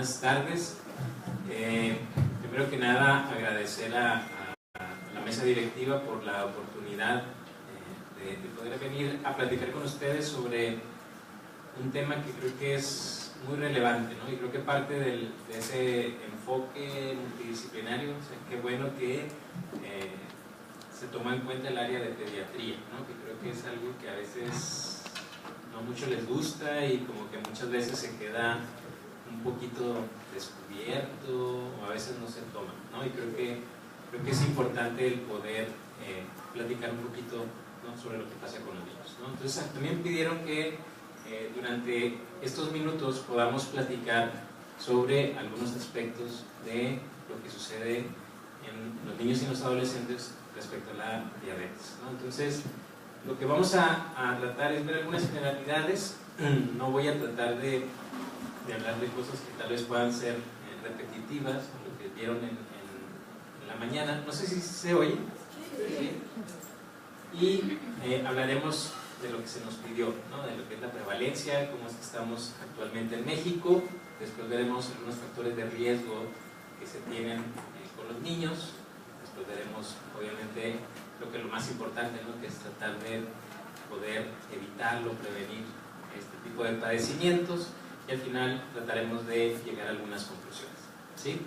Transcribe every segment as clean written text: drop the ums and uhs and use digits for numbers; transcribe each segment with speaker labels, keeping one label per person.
Speaker 1: buenas tardes. Primero que nada, agradecer a la mesa directiva por la oportunidad de poder venir a platicar con ustedes sobre un tema que creo que es muy relevante, ¿no? Y creo que parte de ese enfoque multidisciplinario, o sea, qué bueno que se toma en cuenta el área de pediatría, ¿no? Que creo que es algo que a veces no mucho les gusta y como que muchas veces se queda un poquito descubierto o a veces no se toma, ¿no? Y creo que es importante el poder platicar un poquito, ¿no?, sobre lo que pasa con los niños, ¿no? Entonces también pidieron que durante estos minutos podamos platicar sobre algunos aspectos de lo que sucede en los niños y los adolescentes respecto a la diabetes, ¿no? Entonces, lo que vamos a tratar es ver algunas generalidades. No voy a tratar de hablar de cosas que tal vez puedan ser repetitivas, lo que vieron en la mañana. No sé si se oye. ¿Sí? Y hablaremos de lo que se nos pidió, ¿no? De lo que es la prevalencia, cómo es que estamos actualmente en México. Después veremos algunos factores de riesgo que se tienen con los niños. Después veremos, obviamente, lo que es lo más importante, ¿no?, que es tratar de poder evitarlo, prevenir este tipo de padecimientos, y al final trataremos de llegar a algunas conclusiones, ¿sí?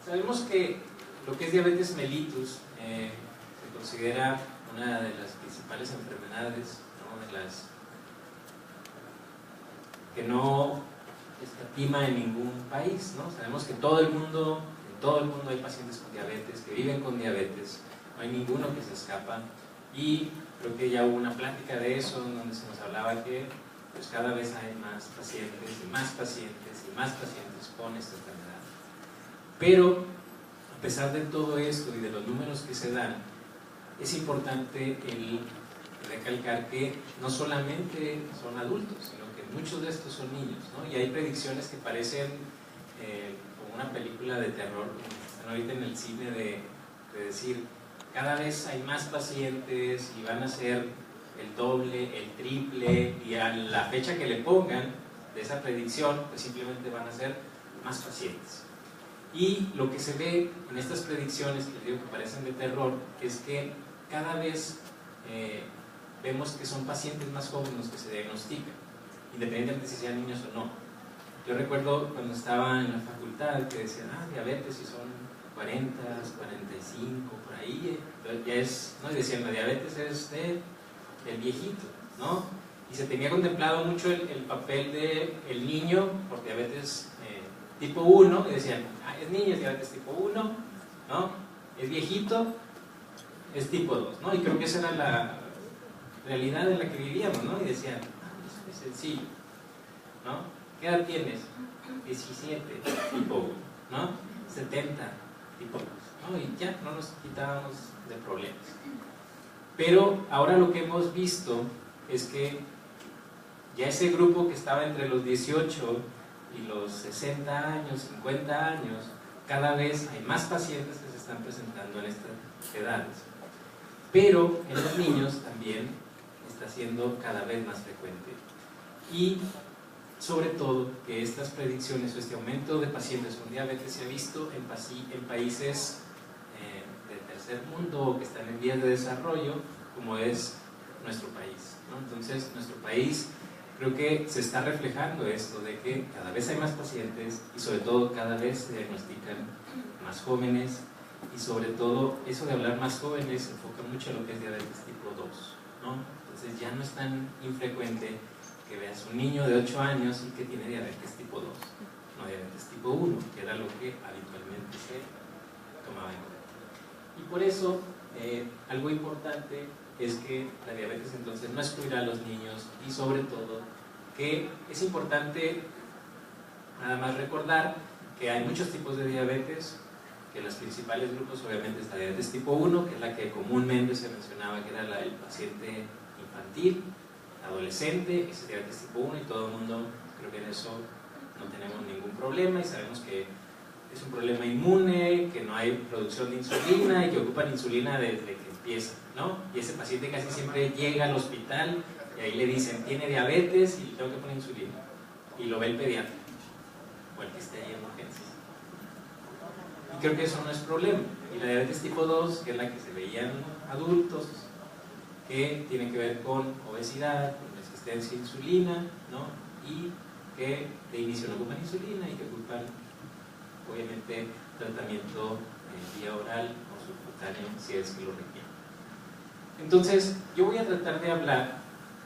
Speaker 1: Sabemos que lo que es diabetes mellitus se considera una de las principales enfermedades, ¿no?, de las que no escatima en ningún país, ¿no? Sabemos que en todo el mundo hay pacientes con diabetes, que viven con diabetes, no hay ninguno que se escapa, y creo que ya hubo una plática de eso donde se nos hablaba que pues cada vez hay más pacientes y más pacientes y más pacientes con esta enfermedad. Pero a pesar de todo esto y de los números que se dan, es importante el recalcar que no solamente son adultos, sino que muchos de estos son niños, ¿no? Y hay predicciones que parecen como una película de terror, como están ahorita en el cine, de decir, cada vez hay más pacientes y van a ser el doble, el triple, y a la fecha que le pongan de esa predicción, pues simplemente van a ser más pacientes. Y lo que se ve en estas predicciones, que les digo que parecen de terror, es que cada vez vemos que son pacientes más jóvenes los que se diagnostican, independientemente si sean niños o no. Yo recuerdo cuando estaba en la facultad que decían, diabetes, y son 40, 45, por ahí, ya es, ¿no? Y decían, la diabetes es del viejito, ¿no? Y se tenía contemplado mucho el papel del niño por diabetes tipo 1, y decían, es niño, es diabetes tipo 1, ¿no? Es viejito, es tipo 2, ¿no? Y creo que esa era la realidad en la que vivíamos, ¿no? Y decían, es sencillo, ¿no? ¿Qué edad tienes? 17, tipo 1, ¿no? 70, tipo 2, ¿no? Y ya no nos quitábamos de problemas. Pero ahora lo que hemos visto es que ya ese grupo que estaba entre los 18 y los 60 años, 50 años, cada vez hay más pacientes que se están presentando en estas edades. Pero en los niños también está siendo cada vez más frecuente. Y sobre todo que estas predicciones o este aumento de pacientes con diabetes se ha visto en países del tercer mundo que están en vías de desarrollo, como es nuestro país, ¿no? Entonces, nuestro país, creo que se está reflejando esto de que cada vez hay más pacientes y sobre todo cada vez se diagnostican más jóvenes, y sobre todo eso de hablar más jóvenes se enfoca mucho en lo que es diabetes tipo 2, ¿no? Entonces ya no es tan infrecuente que veas un niño de 8 años y que tiene diabetes tipo 2, no diabetes tipo 1, que era lo que habitualmente se tomaba en cuenta. Y por eso, algo importante es que la diabetes entonces no excluirá a los niños, y sobre todo que es importante nada más recordar que hay muchos tipos de diabetes, que los principales grupos obviamente es la diabetes tipo 1, que es la que comúnmente se mencionaba que era la del paciente infantil, adolescente, es diabetes tipo 1, y todo el mundo, creo que en eso no tenemos ningún problema, y sabemos que es un problema inmune, que no hay producción de insulina y que ocupan insulina desde que empieza, ¿no? Y ese paciente casi siempre llega al hospital y ahí le dicen, tiene diabetes y le tengo que poner insulina. y lo ve el pediatra o el que esté ahí en urgencias. Y creo que eso no es problema. Y la diabetes tipo 2, que es la que se veía en adultos, que tiene que ver con obesidad, con resistencia a insulina, ¿no? Y que de inicio no ocupan insulina y que ocupan, obviamente, tratamiento vía oral o subcutáneo si es que lo requieren. Entonces, yo voy a tratar de hablar,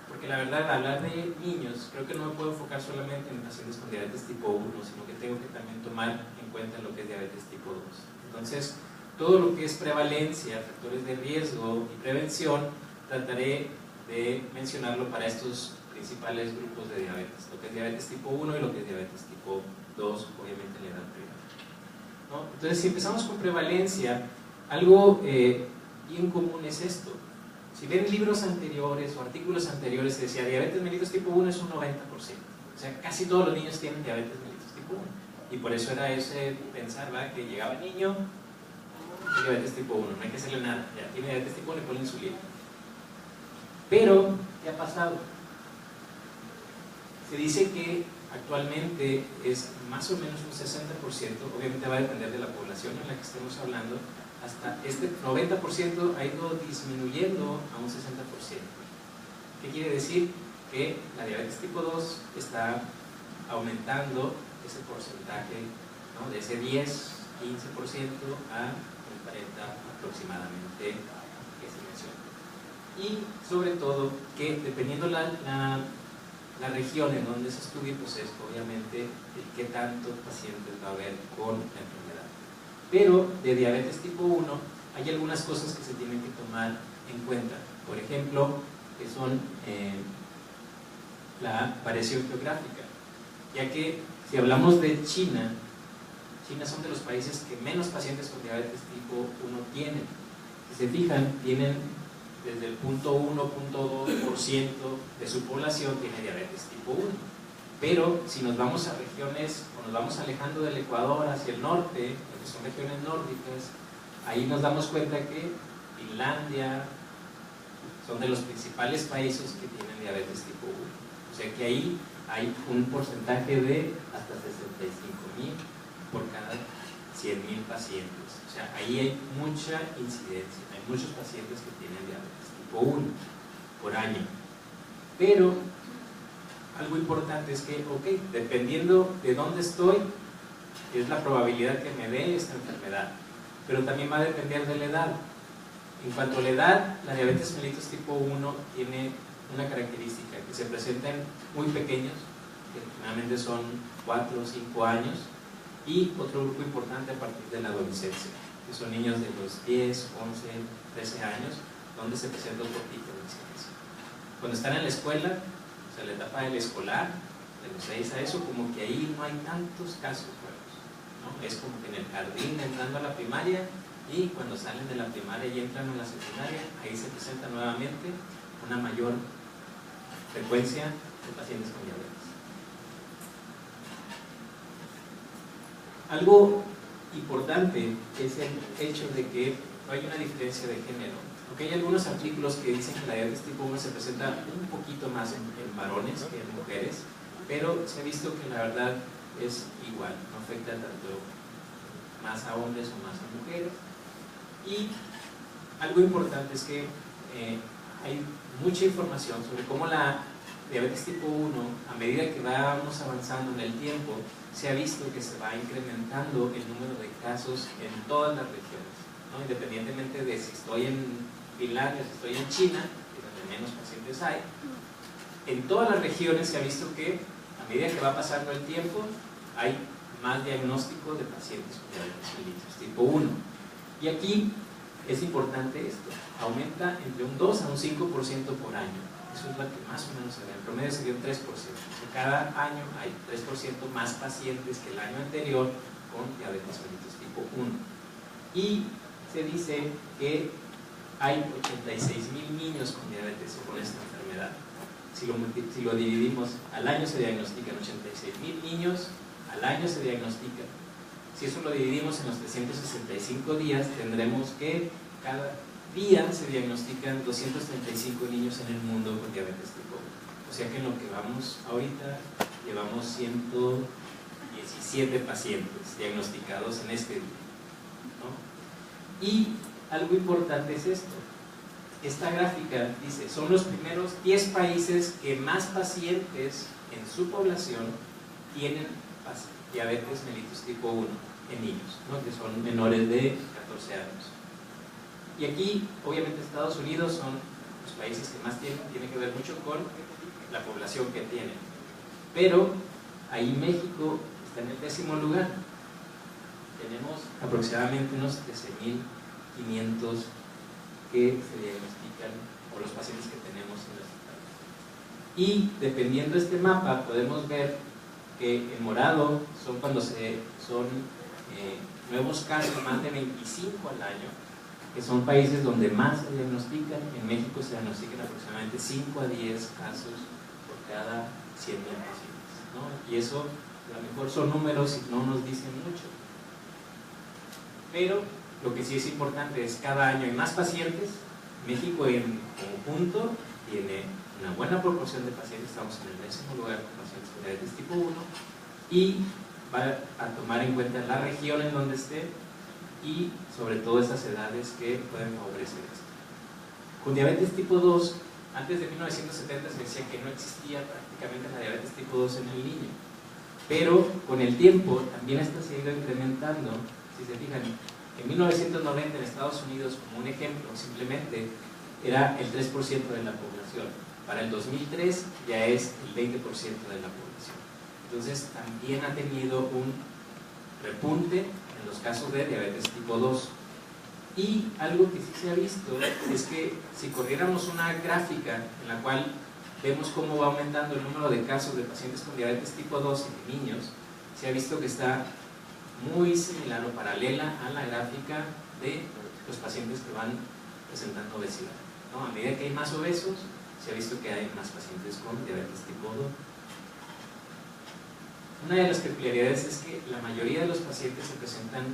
Speaker 1: porque la verdad, hablar de niños, creo que no me puedo enfocar solamente en pacientes con diabetes tipo 1, sino que tengo que también tomar en cuenta lo que es diabetes tipo 2. Entonces, todo lo que es prevalencia, factores de riesgo y prevención, trataré de mencionarlo para estos principales grupos de diabetes, lo que es diabetes tipo 1 y lo que es diabetes tipo 2, obviamente en la edad previa, ¿no? Entonces, si empezamos con prevalencia, algo bien común es esto. Si ven libros anteriores o artículos anteriores, se decía diabetes mellitus tipo 1 es un 90%. O sea, casi todos los niños tienen diabetes mellitus tipo 1. Y por eso era ese pensar, ¿verdad? Que llegaba el niño, diabetes tipo 1, no hay que hacerle nada, ya tiene diabetes tipo 1 y pone insulina. Pero, ¿qué ha pasado? Se dice que actualmente es más o menos un 60%, obviamente va a depender de la población en la que estemos hablando, hasta este 90% ha ido disminuyendo a un 60%. ¿Qué quiere decir? Que la diabetes tipo 2 está aumentando ese porcentaje, ¿no? De ese 10-15% a un 40% aproximadamente que se menciona. Y sobre todo que dependiendo la región en donde se estudie, pues es obviamente qué tantos pacientes va a haber con la enfermedad. Pero de diabetes tipo 1 hay algunas cosas que se tienen que tomar en cuenta. Por ejemplo, que son la variación geográfica, ya que si hablamos de China son de los países que menos pacientes con diabetes tipo 1 tienen. Si se fijan, tienen desde el 0.1-0.2% de su población tiene diabetes tipo 1. Pero si nos vamos a regiones, o nos vamos alejando del Ecuador hacia el norte, que son regiones nórdicas, ahí nos damos cuenta que Finlandia son de los principales países que tienen diabetes tipo 1. O sea que ahí hay un porcentaje de hasta 65,000 por cada 100,000 pacientes. O sea, ahí hay mucha incidencia, hay muchos pacientes que tienen diabetes tipo 1 por año. Pero algo importante es que, ok, dependiendo de dónde estoy, es la probabilidad que me dé esta enfermedad, pero también va a depender de la edad. En cuanto a la edad, la diabetes mellitus tipo 1 tiene una característica, que se presentan muy pequeños, que generalmente son 4 o 5 años, y otro grupo importante a partir de la adolescencia, que son niños de los 10, 11, 13 años, donde se presenta un poquito de incidencia. Cuando están en la escuela, o sea, la etapa del escolar, de los 6 a eso, como que ahí no hay tantos casos nuevos, ¿no? Es como que en el jardín, entrando a la primaria, y cuando salen de la primaria y entran a la secundaria, ahí se presenta nuevamente una mayor frecuencia de pacientes con diabetes. Algo importante es el hecho de que no hay una diferencia de género. Aunque hay algunos artículos que dicen que la diabetes tipo 1 se presenta un poquito más en varones que en mujeres, pero se ha visto que la verdad es igual, no afecta tanto más a hombres o más a mujeres. Y algo importante es que hay mucha información sobre cómo la diabetes tipo 1, a medida que vamos avanzando en el tiempo, se ha visto que se va incrementando el número de casos en todas las regiones, ¿no? Independientemente de si estoy en Finlandia, si estoy en China, que es donde menos pacientes hay, en todas las regiones se ha visto que a medida que va pasando el tiempo hay más diagnóstico de pacientes con diabetes mellitus tipo 1. Y aquí es importante esto, aumenta entre un 2 a un 5% por año. Eso es lo que más o menos se ve. En promedio se dio un 3%. Cada año hay 3% más pacientes que el año anterior con diabetes mellitus tipo 1. Y se dice que hay 86,000 niños con diabetes o con esta enfermedad. Si lo dividimos, al año se diagnostican 86,000 niños, al año se diagnostican. Si eso lo dividimos en los 365 días, tendremos que cada día se diagnostican 235 niños en el mundo con diabetes tipo 1. O sea que en lo que vamos ahorita llevamos 117 pacientes diagnosticados en este día, ¿no? Y algo importante es esto. Esta gráfica dice, son los primeros 10 países que más pacientes en su población tienen diabetes mellitus tipo 1 en niños, ¿no? Que son menores de 14 años. Y aquí, obviamente, Estados Unidos son los países que más tienen, tiene que ver mucho con la población que tienen. Pero ahí México está en el 10º lugar. Tenemos aproximadamente unos 13.500 que se diagnostican, o los pacientes que tenemos en nuestro país. Y dependiendo de este mapa, podemos ver que en morado son cuando son nuevos casos, más de 25 al año, que son países donde más se diagnostican. En México se diagnostican aproximadamente 5 a 10 casos por cada 100.000 pacientes, ¿no? Y eso a lo mejor son números y no nos dicen mucho. Pero lo que sí es importante es cada año hay más pacientes. México en conjunto tiene una buena proporción de pacientes, estamos en el 10º lugar con pacientes con diabetes tipo 1, y va a tomar en cuenta la región en donde esté y sobre todo esas edades que pueden favorecer esto. Con diabetes tipo 2, antes de 1970 se decía que no existía prácticamente la diabetes tipo 2 en el niño, pero con el tiempo también esta se ha ido incrementando. Si se fijan, en 1990 en Estados Unidos, como un ejemplo, simplemente era el 3% de la población. Para el 2003 ya es el 20% de la población. Entonces también ha tenido un repunte en los casos de diabetes tipo 2. Y algo que sí se ha visto es que si corriéramos una gráfica en la cual vemos cómo va aumentando el número de casos de pacientes con diabetes tipo 2 en niños, se ha visto que está muy similar o paralela a la gráfica de los pacientes que van presentando obesidad, ¿no? A medida que hay más obesos, se ha visto que hay más pacientes con diabetes tipo 2. Una de las peculiaridades es que la mayoría de los pacientes se presentan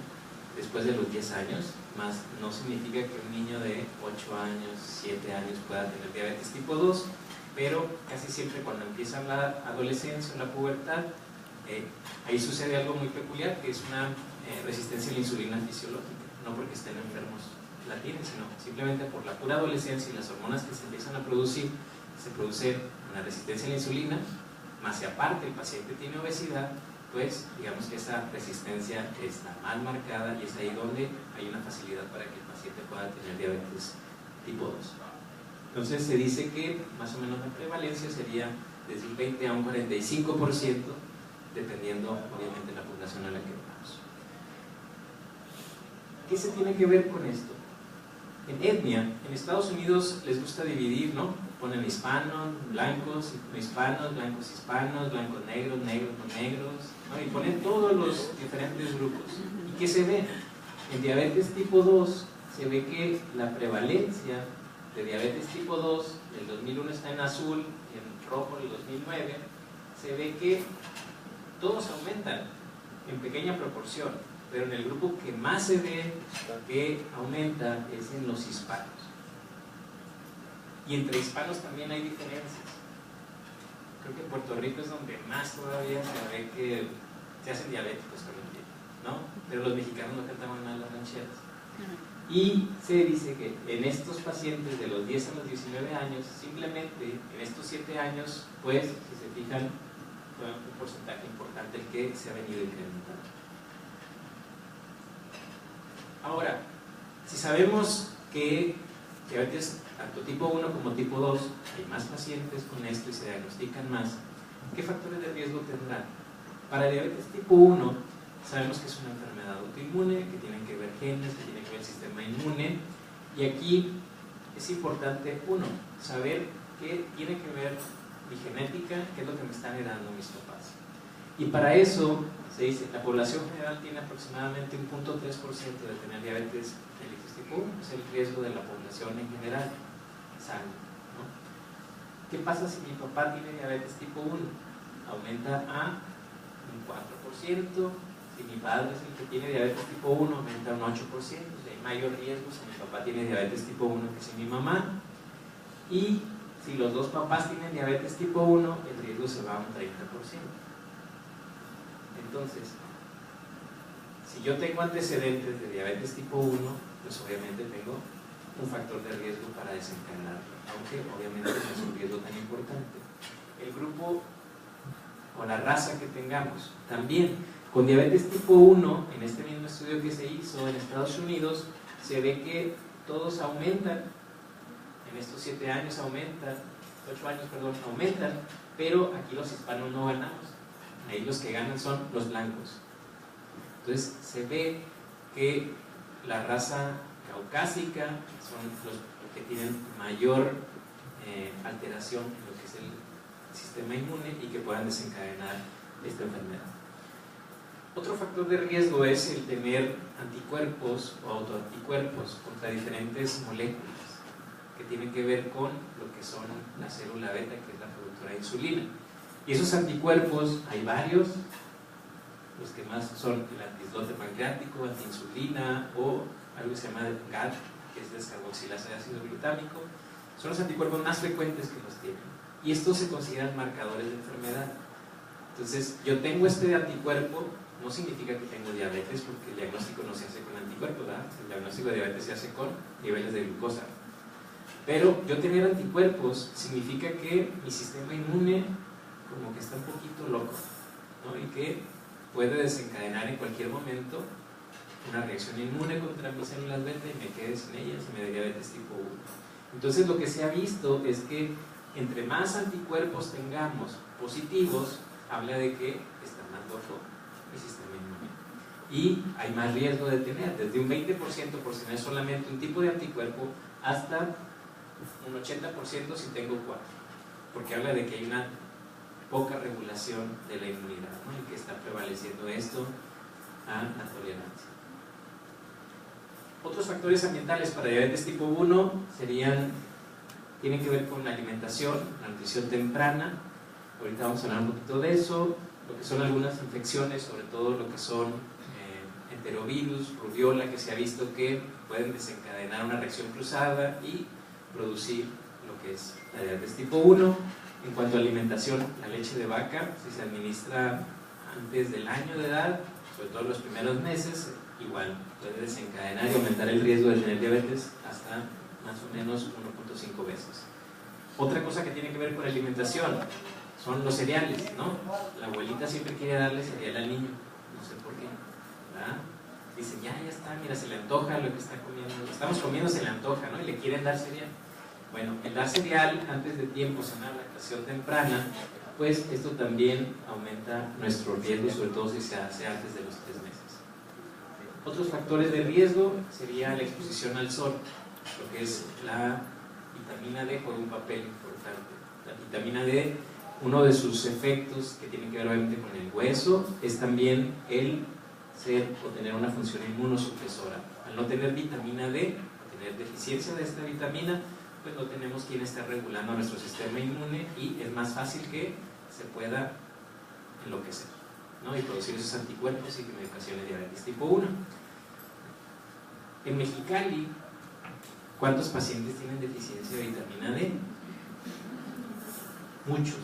Speaker 1: después de los 10 años, más no significa que un niño de 8 años, 7 años pueda tener diabetes tipo 2, pero casi siempre cuando empieza la adolescencia o la pubertad, ahí sucede algo muy peculiar, que es una resistencia a la insulina fisiológica, no porque estén enfermos la tienen, sino simplemente por la pura adolescencia y las hormonas que se empiezan a producir, se produce una resistencia a la insulina, más si aparte el paciente tiene obesidad, pues digamos que esa resistencia está más marcada y es ahí donde hay una facilidad para que el paciente pueda tener diabetes tipo 2. Entonces se dice que más o menos la prevalencia sería desde un 20 a un 45%, dependiendo obviamente de la población a la que vamos. ¿Qué se tiene que ver con esto? En etnia, en Estados Unidos les gusta dividir, ¿no? Ponen hispanos, blancos, hispanos, blancos hispanos, blancos negros, negros no negros, ¿no? Y ponen todos los diferentes grupos. ¿Y qué se ve? En diabetes tipo 2 se ve que la prevalencia de diabetes tipo 2, el 2001 está en azul y en rojo el 2009, se ve que todos aumentan en pequeña proporción, pero en el grupo que más se ve que aumenta es en los hispanos. Y entre hispanos también hay diferencias. Creo que en Puerto Rico es donde más todavía se ve que se hacen diabéticos también, ¿no? Pero los mexicanos no cantaban mal las rancheras. Y se dice que en estos pacientes de los 10 a los 19 años, simplemente en estos 7 años, pues, si se fijan, fue un porcentaje importante el que se ha venido incrementando. Ahora, si sabemos que diabetes tanto tipo 1 como tipo 2 hay más pacientes con esto y se diagnostican más, ¿qué factores de riesgo tendrán? Para diabetes tipo 1 sabemos que es una enfermedad autoinmune, que tienen que ver genes, que tienen que ver el sistema inmune, y aquí es importante, uno, saber qué tiene que ver mi genética, qué es lo que me están heredando mis papás. Y para eso se dice, la población general tiene aproximadamente un 0.3% de tener diabetes mellitus tipo 1, es el riesgo de la población en general, sano, ¿no? ¿Qué pasa si mi papá tiene diabetes tipo 1? Aumenta a un 4%, si mi padre es el que tiene diabetes tipo 1, aumenta a un 8%, o sea, hay mayor riesgo si mi papá tiene diabetes tipo 1 que si mi mamá. Y si los dos papás tienen diabetes tipo 1, el riesgo se va a un 30%. Entonces, si yo tengo antecedentes de diabetes tipo 1, pues obviamente tengo un factor de riesgo para desencadenar, aunque obviamente no es un riesgo tan importante. El grupo o la raza que tengamos, también con diabetes tipo 1, en este mismo estudio que se hizo en Estados Unidos, se ve que todos aumentan, en estos 7 años aumentan, 8 años, perdón, aumentan, pero aquí los hispanos no ganamos, ahí los que ganan son los blancos. Entonces se ve que la raza caucásica son los que tienen mayor alteración en lo que es el sistema inmune y que puedan desencadenar esta enfermedad. Otro factor de riesgo es el tener anticuerpos o autoanticuerpos contra diferentes moléculas que tienen que ver con lo que son la célula beta, que es la productora de insulina. Y esos anticuerpos, hay varios, los que más son el antiislote pancreático, antiinsulina o algo que se llama GAD, que es descarboxilasa de ácido glutámico, son los anticuerpos más frecuentes que los tienen. Y estos se consideran marcadores de enfermedad. Entonces, yo tengo este anticuerpo, no significa que tengo diabetes, porque el diagnóstico no se hace con anticuerpos, ¿verdad? El diagnóstico de diabetes se hace con niveles de glucosa. Pero yo tener anticuerpos significa que mi sistema inmune como que está un poquito loco, ¿no? Y que puede desencadenar en cualquier momento una reacción inmune contra mis células beta y me quede sin ellas y me dé diabetes tipo 1. Entonces lo que se ha visto es que entre más anticuerpos tengamos positivos, habla de que está más loco el sistema inmune. Y hay más riesgo de tener, desde un 20% por tener solamente un tipo de anticuerpo hasta un 80% si tengo 4. Porque habla de que hay una poca regulación de la inmunidad, ¿no? Y que está prevaleciendo esto a la tolerancia. Otros factores ambientales para diabetes tipo 1 tienen que ver con la alimentación, la nutrición temprana. Ahorita vamos a hablar un poquito de eso, lo que son algunas infecciones, sobre todo lo que son enterovirus, rubiola, que se ha visto que pueden desencadenar una reacción cruzada y producir lo que es la diabetes tipo 1. En cuanto a alimentación, la leche de vaca, si se administra antes del año de edad, sobre todo los primeros meses, igual puede desencadenar y aumentar el riesgo de tener diabetes hasta más o menos 1.5 veces. Otra cosa que tiene que ver con la alimentación son los cereales, ¿no? La abuelita siempre quiere darle cereal al niño, no sé por qué, ¿verdad? Dicen, ya está, mira, se le antoja lo que está comiendo, lo que estamos comiendo se le antoja, ¿no? Y le quieren dar cereal. Bueno, el dar cereal antes de tiempo, en una lactación temprana, pues esto también aumenta nuestro riesgo, sobre todo si se hace antes de los 3 meses. Otros factores de riesgo sería la exposición al sol, lo que es la vitamina D juega un papel importante. La vitamina D, uno de sus efectos que tiene que ver obviamente con el hueso, es también el ser o tener una función inmunosupresora. Al no tener vitamina D, tener deficiencia de esta vitamina, pues no tenemos quien esté regulando nuestro sistema inmune y es más fácil que se pueda enloquecer, ¿no? Y producir esos anticuerpos y que me ocasione diabetes tipo 1. En Mexicali, ¿cuántos pacientes tienen deficiencia de vitamina D? Muchos.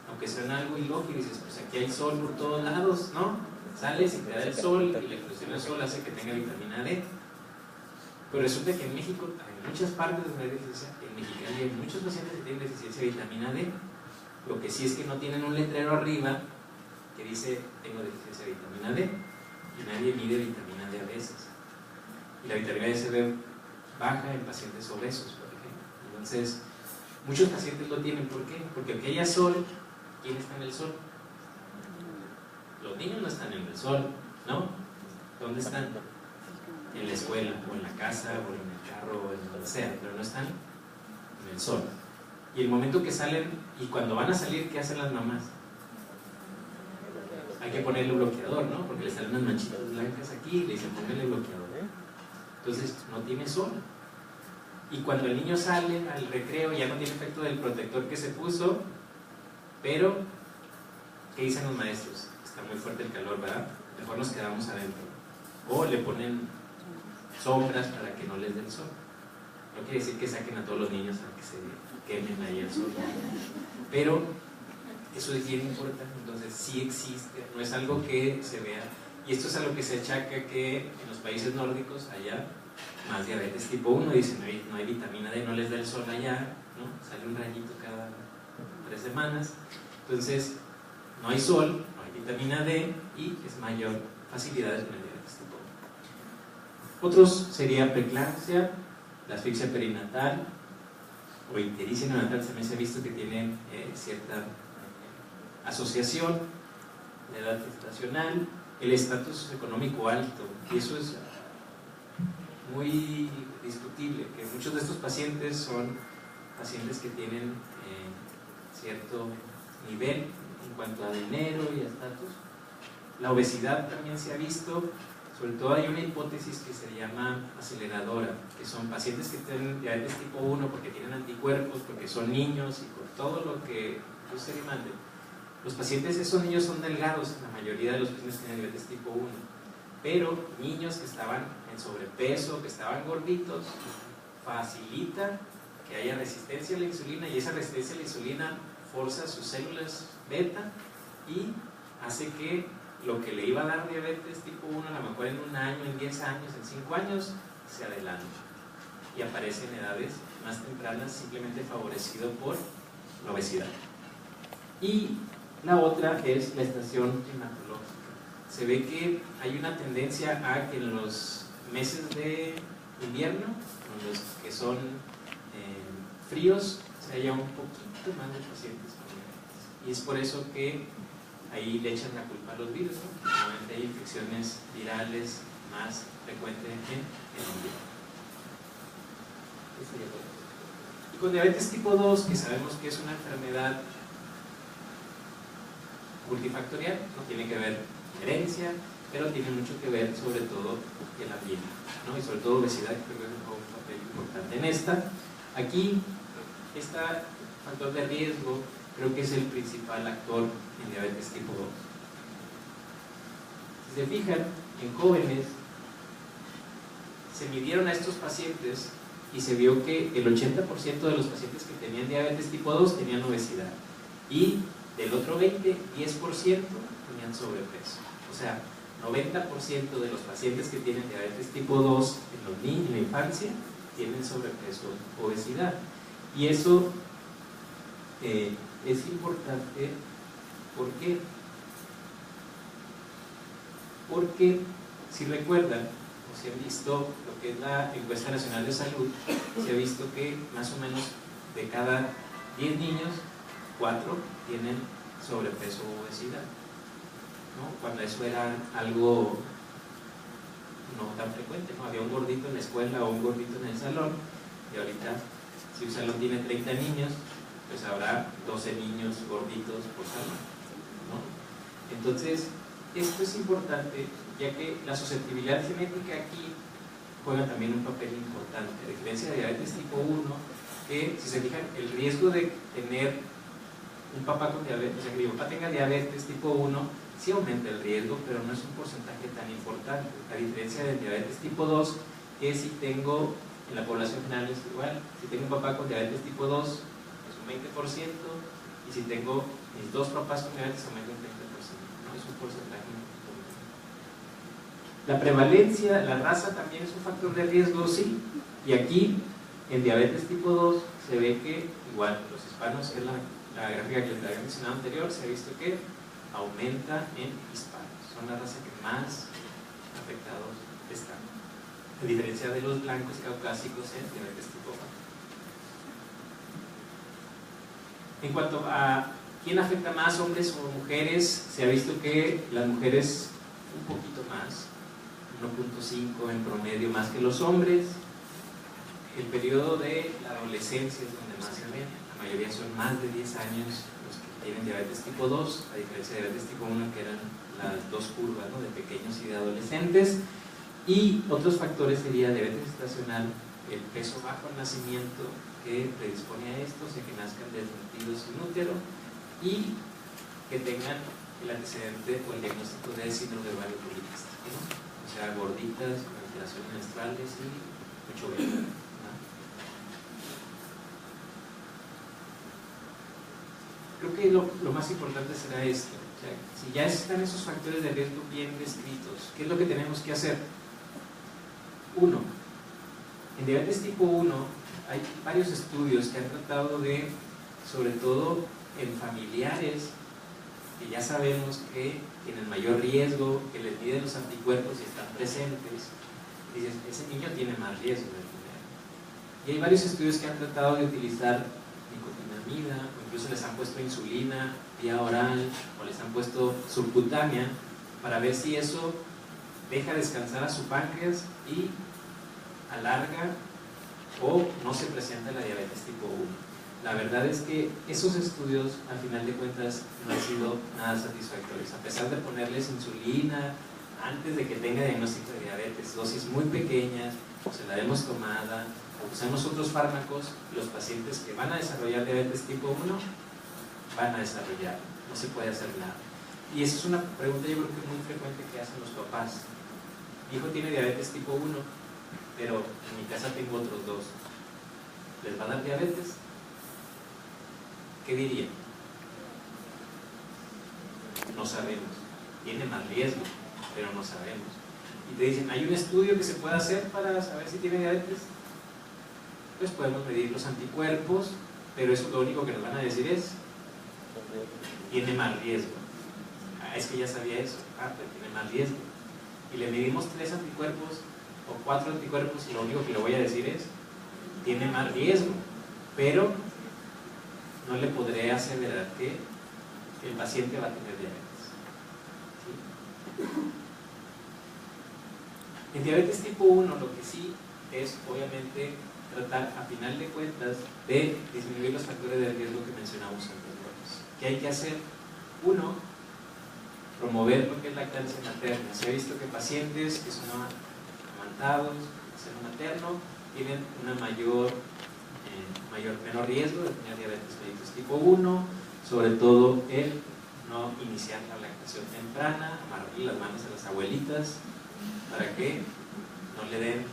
Speaker 1: Aunque suena algo ilógico y dices, pues aquí hay sol por todos lados, ¿no? Sales y te da el sol y la exposición al sol hace que tenga vitamina D. Pero resulta que en México hay muchas partes donde hay deficiencia, en Mexicali hay muchos pacientes que tienen deficiencia de vitamina D. Lo que sí es que no tienen un letrero arriba que dice tengo deficiencia de vitamina D y nadie mide vitamina D a veces. Y la vitamina D se ve baja en pacientes obesos, por ejemplo. Entonces, muchos pacientes lo tienen. ¿Por qué? Porque aunque haya sol, ¿quién está en el sol? Los niños no están en el sol, ¿no? ¿Dónde están? En la escuela, o en la casa, o en el carro, o en donde sea, pero no están en el sol. Y el momento que salen, y cuando van a salir, ¿qué hacen las mamás? Hay que ponerle bloqueador, ¿no? Porque le salen unas manchitas blancas aquí y le dicen, póngale bloqueador. Entonces, no tiene sol. Y cuando el niño sale al recreo, ya no tiene efecto del protector que se puso, pero, ¿qué dicen los maestros? Está muy fuerte el calor, ¿verdad? Mejor nos quedamos adentro. O le ponen sombras para que no les dé el sol. No quiere decir que saquen a todos los niños a que se quemen ahí al sol, pero eso es bien importante. Entonces sí existe, no es algo que se vea, y esto es a lo que se achaca que en los países nórdicos haya más diabetes tipo 1. Dicen no hay vitamina D, no les da el sol allá, ¿no? Sale un rayito cada 3 semanas, entonces no hay sol, no hay vitamina D y es mayor facilidad de tener diabetes tipo 1. Otros sería preeclampsia, la asfixia perinatal o ictericia neonatal. También se ha visto que tienen cierta asociación, la edad gestacional, el estatus económico alto, y eso es muy discutible, que muchos de estos pacientes son pacientes que tienen cierto nivel en cuanto a dinero y a estatus. La obesidad también se ha visto, sobre todo hay una hipótesis que se llama aceleradora, que son pacientes que tienen diabetes tipo 1 porque tienen anticuerpos, porque son niños y por todo lo que usted le mande. Los pacientes, esos niños son delgados, la mayoría de los pacientes tienen diabetes tipo 1, pero niños que estaban en sobrepeso, que estaban gorditos, facilita que haya resistencia a la insulina, y esa resistencia a la insulina forza sus células beta y hace que lo que le iba a dar diabetes tipo 1 a lo mejor en 1 año, en 10 años, en 5 años, se adelanta y aparece en edades más tempranas, simplemente favorecido por la obesidad. Y la otra es la estación climatológica. Se ve que hay una tendencia a que en los meses de invierno, en los que son fríos, se haya un poquito más de pacientes con diabetes. Y es por eso que ahí le echan la culpa a los virus, ¿no? Normalmente hay infecciones virales más frecuentes en invierno. Y con diabetes tipo 2, que sabemos que es una enfermedad multifactorial, no tiene que ver herencia, pero tiene mucho que ver sobre todo el ambiente, ¿no? Y sobre todo obesidad, que creo que juega un papel importante en esta. Aquí, este factor de riesgo creo que es el principal actor en diabetes tipo 2. Si se fijan, en jóvenes se midieron a estos pacientes y se vio que el 80% de los pacientes que tenían diabetes tipo 2 tenían obesidad, y del otro 10% tenían sobrepeso. O sea, 90% de los pacientes que tienen diabetes tipo 2 en los niños, en la infancia, tienen sobrepeso o obesidad. Y eso es importante. ¿Por qué? Porque si recuerdan o si han visto lo que es la encuesta nacional de salud, se ha visto que más o menos de cada 10 niños, 4 tienen sobrepeso o obesidad, ¿no? Cuando eso era algo no tan frecuente, ¿no? Había un gordito en la escuela o un gordito en el salón, y ahorita si un salón tiene 30 niños, pues habrá 12 niños gorditos por salón, ¿no? Entonces, esto es importante, ya que la susceptibilidad genética aquí juega también un papel importante, a diferencia de diabetes tipo 1, que si se fijan, el riesgo de tener un papá con diabetes, o sea, que mi papá tenga diabetes tipo 1, sí aumenta el riesgo, pero no es un porcentaje tan importante, a diferencia del diabetes tipo 2, que si tengo, en la población general es igual, si tengo un papá con diabetes tipo 2, es un 20%, y si tengo mis 2 papás con diabetes, aumenta un 30%, ¿no? Es un porcentaje importante. La prevalencia, la raza también es un factor de riesgo, sí, y aquí, en diabetes tipo 2, se ve que, igual, los hispanos, es la gráfica que les había mencionado anterior, se ha visto que aumenta en hispanos, son la raza que más afectados están, a diferencia de los blancos caucásicos en diabetes tipo 1. En cuanto a quién afecta más, hombres o mujeres, se ha visto que las mujeres un poquito más, 1.5 en promedio más que los hombres. El periodo de la adolescencia es donde más se ve, la mayoría son más de 10 años los que tienen diabetes tipo 2, a diferencia de diabetes tipo 1, que eran las dos curvas, ¿no? De pequeños y de adolescentes. Y otros factores sería diabetes gestacional, el peso bajo al nacimiento que predispone a esto, o sea, que nazcan desnutridos sin útero y que tengan el antecedente o el diagnóstico de síndrome de ovario poliquístico, ¿no? O sea, gorditas, con alteraciones menstruales y mucho vello, ¿no? creo que lo más importante será esto. O sea, si ya están esos factores de riesgo bien descritos, ¿qué es lo que tenemos que hacer? Uno, en diabetes tipo 1 hay varios estudios que han tratado de, sobre todo en familiares que ya sabemos que tienen mayor riesgo, que les miden los anticuerpos y están presentes, dices, ese niño tiene más riesgo de tener. Y hay varios estudios que han tratado de utilizar nicotinamida, o incluso les han puesto insulina vía oral, o les han puesto subcutánea, para ver si eso deja descansar a su páncreas y alarga o no se presenta la diabetes tipo 1. La verdad es que esos estudios, al final de cuentas, no han sido nada satisfactorios. A pesar de ponerles insulina antes de que tenga diagnóstico de diabetes, dosis muy pequeñas, o se la demos tomada, o usamos otros fármacos, los pacientes que van a desarrollar diabetes tipo 1 van a desarrollar, no se puede hacer nada. Y esa es una pregunta yo creo que muy frecuente que hacen los papás. Mi hijo tiene diabetes tipo 1, pero en mi casa tengo otros dos. ¿Les va a dar diabetes? ¿Qué dirían? No sabemos. Tiene más riesgo, pero no sabemos. Y te dicen, ¿hay un estudio que se pueda hacer para saber si tiene diabetes? Pues podemos medir los anticuerpos, pero eso lo único que nos van a decir es, tiene más riesgo. Ah, es que ya sabía eso. Ah, pero tiene más riesgo. Y le medimos 3 anticuerpos o 4 anticuerpos y lo único que le voy a decir es, tiene más riesgo, pero no le podré aseverar que el paciente va a tener diabetes. ¿Sí? En diabetes tipo 1 lo que sí es obviamente tratar a final de cuentas de disminuir los factores de riesgo que mencionamos anteriormente. ¿Qué hay que hacer? Uno, promover lo que es lactancia materna. Se ha visto que pacientes que son amamantados, seno materno, tienen una menor riesgo de tener diabetes mellitus tipo 1, sobre todo el no iniciar la lactación temprana, amarrarle las manos a las abuelitas para que no le den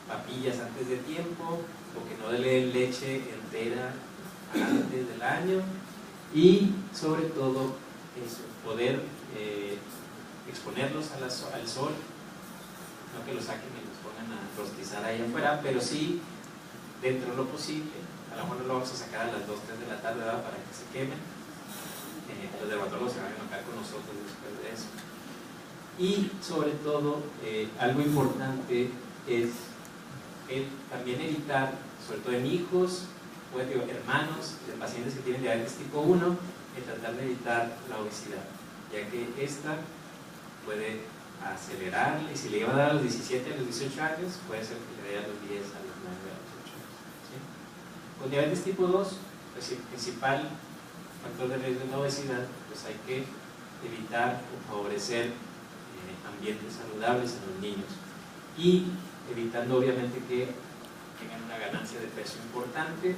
Speaker 1: papillas antes de tiempo o que no le den leche entera antes del año, y sobre todo eso, poder exponerlos al sol, no que los saquen y los pongan a rostizar ahí afuera, pero sí dentro de lo posible. A lo mejor no lo vamos a sacar a las 2, 3 de la tarde, ¿verdad? Para que se quemen. Los dermatólogos se van a enojar con nosotros después de eso. Y sobre todo, algo importante es también evitar, sobre todo en hijos, hermanos de pacientes que tienen diabetes tipo 1, tratar de evitar la obesidad, ya que esta puede acelerar, y si le iba a dar a los 17, a los 18 años, puede ser que le dé a los 10, a los 9, a los 8 años. ¿Sí? Con diabetes tipo 2, pues el principal factor de riesgo de la obesidad, pues hay que evitar o favorecer ambientes saludables en los niños, y evitando obviamente que tengan una ganancia de peso importante.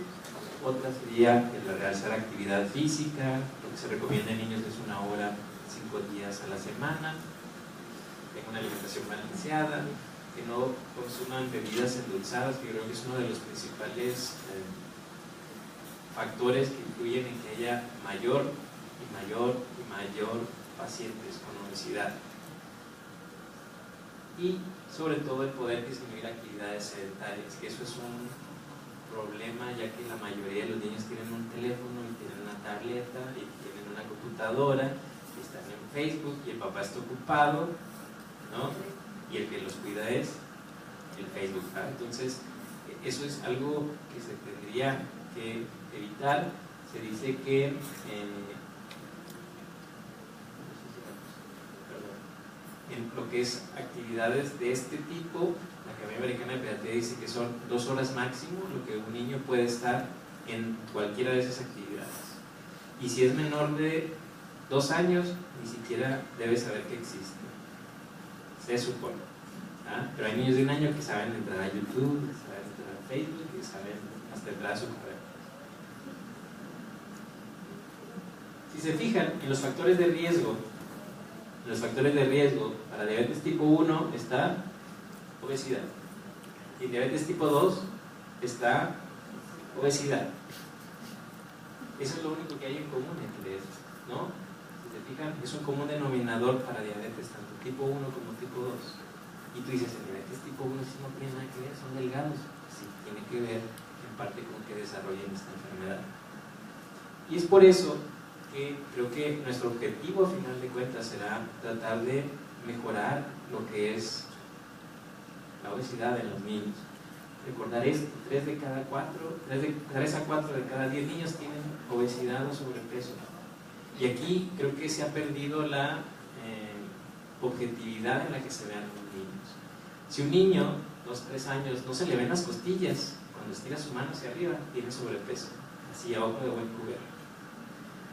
Speaker 1: Otra sería el realizar actividad física. Lo que se recomienda en niños es 1 hora 5 días a la semana, tengan una alimentación balanceada, que no consuman bebidas endulzadas, que creo que es uno de los principales factores que influyen en que haya mayor pacientes con obesidad. Y sobre todo el poder disminuir actividades sedentarias, que eso es un problema, ya que la mayoría de los niños tienen un teléfono y tienen una tableta y tienen una computadora y están en Facebook y el papá está ocupado, ¿no? Y el que los cuida es el Facebook, ¿no? Entonces eso es algo que se tendría que evitar. Se dice que en lo que es actividades de este tipo, la Academia Americana de Pediatría dice que son 2 horas máximo lo que un niño puede estar en cualquiera de esas actividades. Y si es menor de 2 años, ni siquiera debe saber que existe. Se supone. ¿Ah? Pero hay niños de 1 año que saben entrar a YouTube, que saben entrar a Facebook, que saben hasta entrar a su correo. Si se fijan en los factores de riesgo, para diabetes tipo 1 está obesidad, y diabetes tipo 2 está obesidad. Eso es lo único que hay en común entre ellos, ¿no? Si te fijan, es un común denominador para diabetes, tanto tipo 1 como tipo 2. Y tú dices, el diabetes tipo 1 sí no tiene nada que ver, son delgados. Sí, tiene que ver en parte con que desarrollen esta enfermedad. Y es por eso que creo que nuestro objetivo a final de cuentas será tratar de mejorar lo que es la obesidad en los niños. Recordar esto, 3 a 4 de cada 10 niños tienen obesidad o sobrepeso. Y aquí creo que se ha perdido la objetividad en la que se vean los niños. Si un niño, 2, 3 años, no se le ven las costillas, cuando estira su mano hacia arriba, tiene sobrepeso, así a ojo de buen cubero.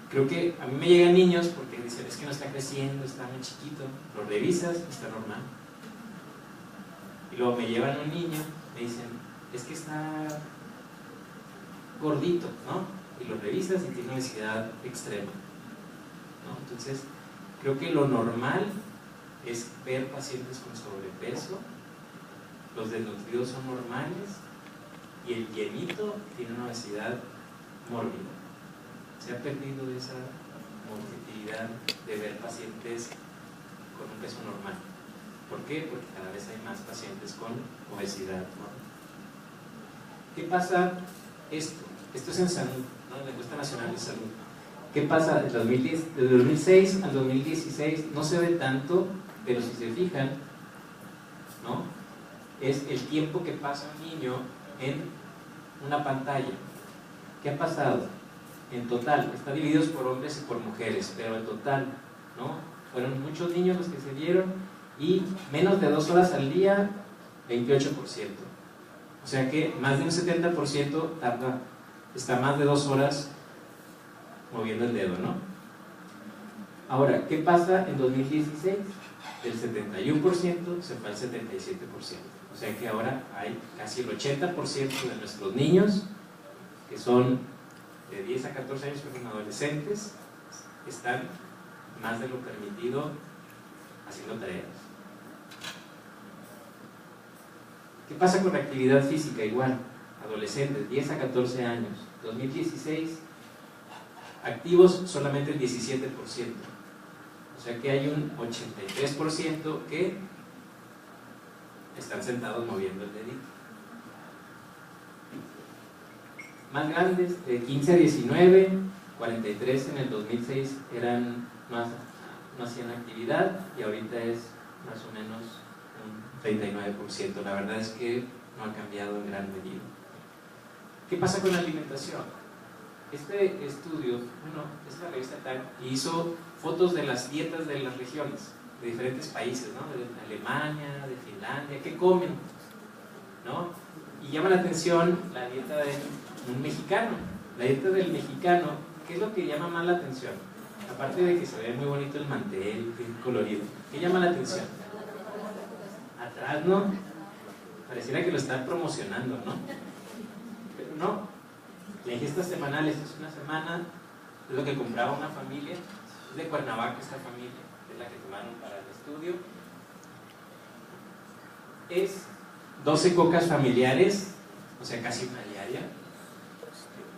Speaker 1: Creo que a mí me llegan niños porque dicen, es que no está creciendo, está muy chiquito. Lo revisas, está normal. Y luego me llevan un niño, me dicen, es que está gordito, ¿no? Y lo revisas y tiene obesidad extrema, ¿no? Entonces, creo que lo normal es ver pacientes con sobrepeso, los desnutridos son normales y el llenito tiene una obesidad mórbida. Se ha perdido esa objetividad de ver pacientes con un peso normal. ¿Por qué? Porque cada vez hay más pacientes con obesidad, ¿no? ¿Qué pasa esto? Esto es en salud, ¿no? En la encuesta nacional de salud. ¿Qué pasa? De 2006 al 2016 no se ve tanto, pero si se fijan, ¿no? Es el tiempo que pasa un niño en una pantalla. ¿Qué ha pasado? En total, está divididos por hombres y por mujeres, pero en total, ¿no? Fueron muchos niños los que se dieron y menos de 2 horas al día, 28%. O sea que más de un 70% está más de 2 horas moviendo el dedo, ¿no? Ahora, ¿qué pasa en 2016? Del 71% se fue al 77%. O sea que ahora hay casi el 80% de nuestros niños que son de 10 a 14 años, que son adolescentes, están más de lo permitido haciendo tareas. ¿Qué pasa con la actividad física? Igual, adolescentes, 10 a 14 años, 2016, activos solamente el 17%. O sea que hay un 83% que están sentados moviendo el dedito. Más grandes, de 15 a 19, 43 en el 2006 eran más, no hacían actividad y ahorita es más o menos un 39%. La verdad es que no ha cambiado en gran medida. ¿Qué pasa con la alimentación? Este estudio, bueno, es la revista Time, y hizo fotos de las dietas de las regiones, de diferentes países, ¿no? De Alemania, de Finlandia, ¿qué comen? ¿No? Y llama la atención la dieta de un mexicano. La dieta del mexicano, ¿qué es lo que llama más la atención? Aparte de que se ve muy bonito el mantel, colorido, ¿qué llama la atención? Atrás, ¿no? Pareciera que lo están promocionando, ¿no? Pero no. La ingesta semanal, esta es una semana, es lo que compraba una familia, es de Cuernavaca esta familia, es la que tomaron para el estudio. Es 12 cocas familiares, o sea casi una diaria,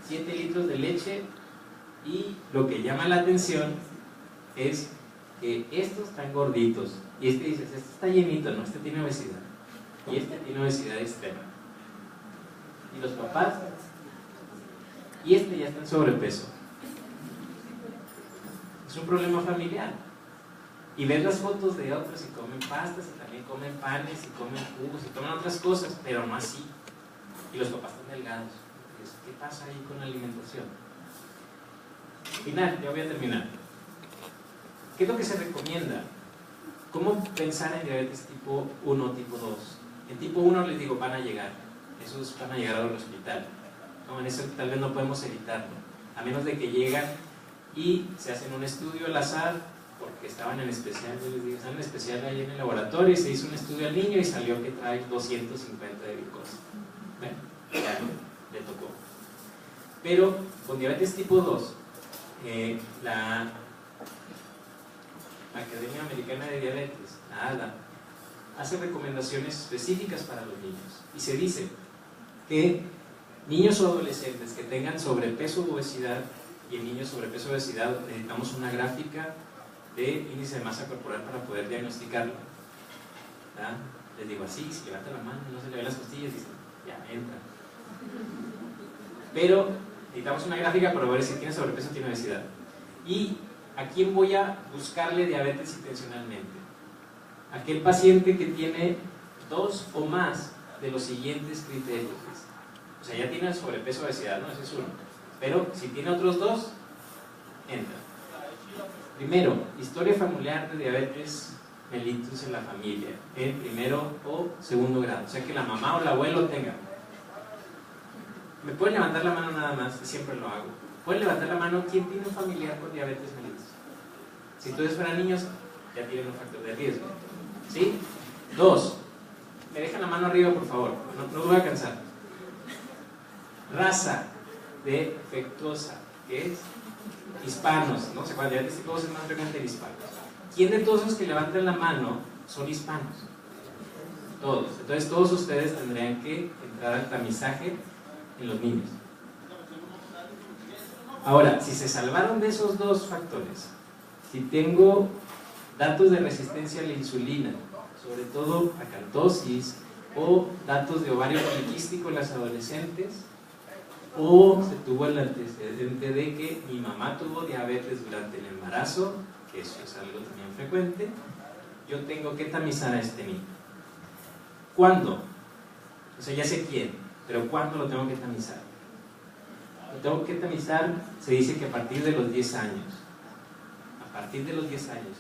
Speaker 1: 7 litros de leche, y lo que llama la atención es que estos están gorditos, y este dices, este está llenito, no, este tiene obesidad, y este tiene obesidad extrema. Y los papás, y este ya está en sobrepeso. Es un problema familiar. Y ves las fotos de otros y comen pastas, y también comen panes, y comen jugos, y toman otras cosas, pero no así. Y los papás están delgados. ¿Qué pasa ahí con la alimentación? Final, ya voy a terminar. ¿Qué es lo que se recomienda? ¿Cómo pensar en diabetes tipo 1 o tipo 2? En tipo 1 les digo, van a llegar. Esos van a llegar al hospital. No, en eso tal vez no podemos evitarlo. A menos de que llegan y se hacen un estudio al azar, porque estaban en especial, yo les digo, están en especial ahí en el laboratorio, y se hizo un estudio al niño y salió que trae 250 de glucosa. Bueno, ya le tocó. Pero con diabetes tipo 2, la Academia Americana de Diabetes, la ADA, hace recomendaciones específicas para los niños. Y se dice que niños o adolescentes que tengan sobrepeso u obesidad y en niños sobrepeso obesidad necesitamos una gráfica de índice de masa corporal para poder diagnosticarlo. ¿Verdad? Les digo así, si levanta la mano, no se le ven las costillas, dicen, ya entra. Pero necesitamos una gráfica para ver si tiene sobrepeso o tiene obesidad. ¿Y a quién voy a buscarle diabetes intencionalmente? Aquel paciente que tiene 2 o más de los siguientes criterios. O sea, ya tiene sobrepeso o obesidad, ¿no? Ese es uno. Pero si tiene otros 2, entra. Primero, historia familiar de diabetes mellitus en la familia, en primero o segundo grado. O sea, que la mamá o el abuelo tenga. Me pueden levantar la mano nada más, siempre lo hago. Pueden levantar la mano quien tiene un familiar con diabetes mellitus. Si todos fueran niños, ya tienen un factor de riesgo. ¿Sí? 2. Me dejan la mano arriba, por favor. No los voy a cansar. Raza defectuosa, que es hispanos, ¿no? O sea, cuando diabetes tipo 2 es más frecuente en hispanos. ¿Quién de todos los que levantan la mano son hispanos? Todos. Entonces todos ustedes tendrían que entrar al tamizaje en los niños. Ahora, si se salvaron de esos 2 factores, si tengo datos de resistencia a la insulina, sobre todo acantosis, o datos de ovario poliquístico en las adolescentes, o se tuvo el antecedente de que mi mamá tuvo diabetes durante el embarazo, que eso es algo también frecuente, yo tengo que tamizar a este niño. ¿Cuándo? O sea, ya sé quién, pero ¿cuándo lo tengo que tamizar? Lo tengo que tamizar, se dice que a partir de los 10 años. A partir de los 10 años.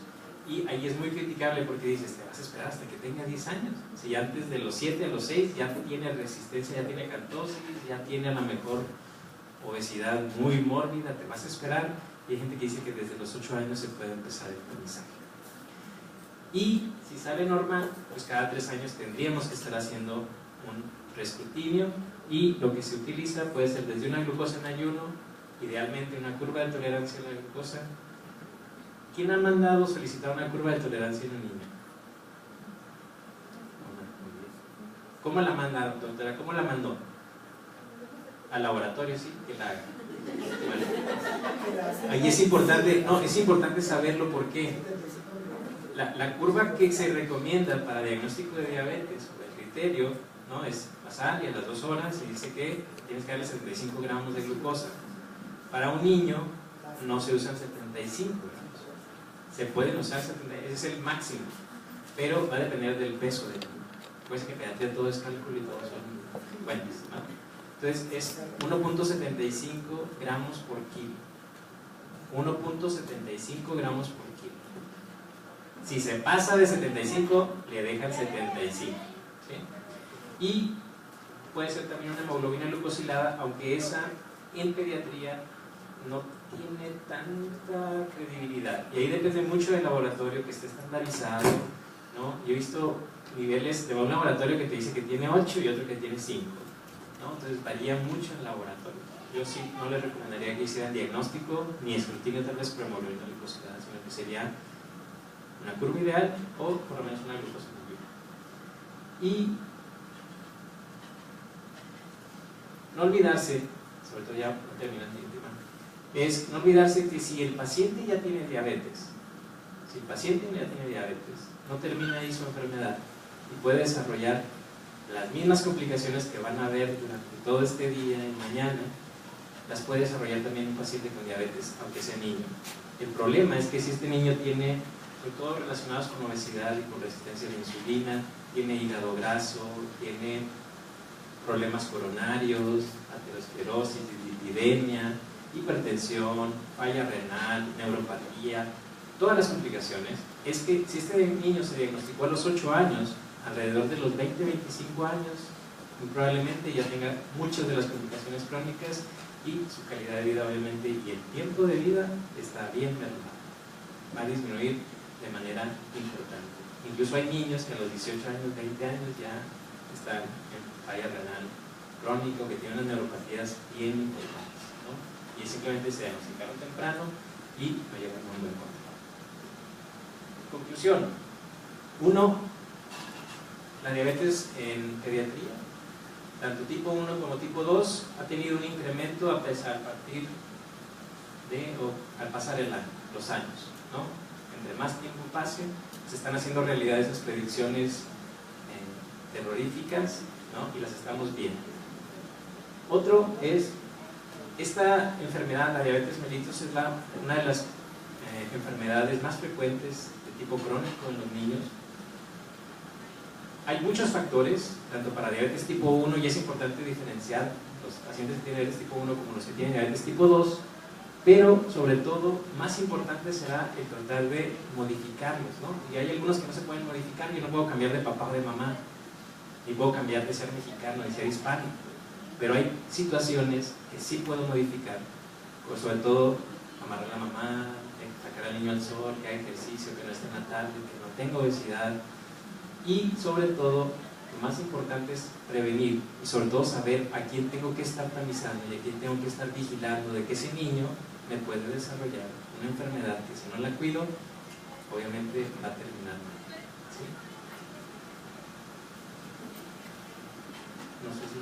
Speaker 1: Y ahí es muy criticable porque dices, te vas a esperar hasta que tenga 10 años. Si antes de los 7 a los 6 ya tiene resistencia, ya tiene acantosis, ya tiene a lo mejor obesidad muy mórbida, te vas a esperar. Y hay gente que dice que desde los 8 años se puede empezar el tamizaje. Y si sale normal, pues cada 3 años tendríamos que estar haciendo un reescrutinio, y lo que se utiliza puede ser desde una glucosa en ayuno, idealmente una curva de tolerancia a la glucosa. ¿Quién ha mandado solicitar una curva de tolerancia en un niño? ¿Cómo la manda, doctora? ¿Cómo la mandó? Al laboratorio, sí, que la haga. Bueno, ahí es importante, no, es importante saberlo porque la curva que se recomienda para diagnóstico de diabetes o el criterio, ¿no? Es basal y a las 2 horas y dice que tienes que darle 75 gramos de glucosa. Para un niño no se usan 75 gramos. Se pueden usar 70, ese es el máximo, pero va a depender del peso del niño. Pues que pediatría todo es cálculo y todos son buenos, ¿no? Entonces es 1.75 gramos por kilo. 1.75 gramos por kilo. Si se pasa de 75, le dejan 75. ¿Sí? Y puede ser también una hemoglobina glucosilada, aunque esa en pediatría no tiene tanta credibilidad. Y ahí depende mucho del laboratorio que esté estandarizado, ¿no? Yo he visto niveles de un laboratorio que te dice que tiene 8 y otro que tiene 5, ¿no? Entonces varía mucho el laboratorio. Yo sí no les recomendaría que hicieran diagnóstico ni escrutinio tal vez por hemoglobina glucosilada, sino que sería una curva ideal o por lo menos una glucosa muy bien. Y no olvidarse, sobre todo ya terminando el tema, es no olvidarse que si el paciente ya tiene diabetes, no termina ahí su enfermedad y puede desarrollar las mismas complicaciones que van a haber durante todo este día y mañana, las puede desarrollar también un paciente con diabetes, aunque sea niño. El problema es que si este niño tiene, sobre todo relacionados con obesidad y con resistencia a la insulina, tiene hígado graso, tiene problemas coronarios, aterosclerosis, dislipidemia, hipertensión, falla renal, neuropatía, todas las complicaciones, es que si este niño se diagnosticó a los 8 años, alrededor de los 20-25 años, muy probablemente ya tenga muchas de las complicaciones crónicas y su calidad de vida obviamente y el tiempo de vida está bien mermado, va a disminuir de manera importante. Incluso hay niños que a los 18 años, 20 años ya están en falla renal crónico, que tienen unas neuropatías bien importantes, ¿no? Y simplemente se diagnosticaron temprano y no llevan un buen control. Conclusión: 1. La diabetes en pediatría, tanto tipo 1 como tipo 2, ha tenido un incremento a partir al pasar los años, ¿no? Entre más tiempo pase, se están haciendo realidad esas predicciones terroríficas, ¿no? Y las estamos viendo. Otro es, esta enfermedad, la diabetes mellitus, es una de las enfermedades más frecuentes de tipo crónico en los niños. Hay muchos factores, tanto para diabetes tipo 1, y es importante diferenciar los pacientes que tienen diabetes tipo 1 como los que tienen diabetes tipo 2, pero sobre todo, más importante será el tratar de modificarlos, ¿no? Y hay algunos que no se pueden modificar. Yo no puedo cambiar de papá o de mamá, ni puedo cambiar de ser mexicano, de ser hispánico, pero hay situaciones que sí puedo modificar, pues sobre todo amarrar a la mamá, sacar al niño al sol, que haga ejercicio, que no esté en la tarde, que no tenga obesidad, y sobre todo, lo más importante es prevenir, y sobre todo saber a quién tengo que estar tamizando y a quién tengo que estar vigilando de que ese niño me puede desarrollar una enfermedad que si no la cuido, obviamente va a terminar mal, ¿sí? No sé si...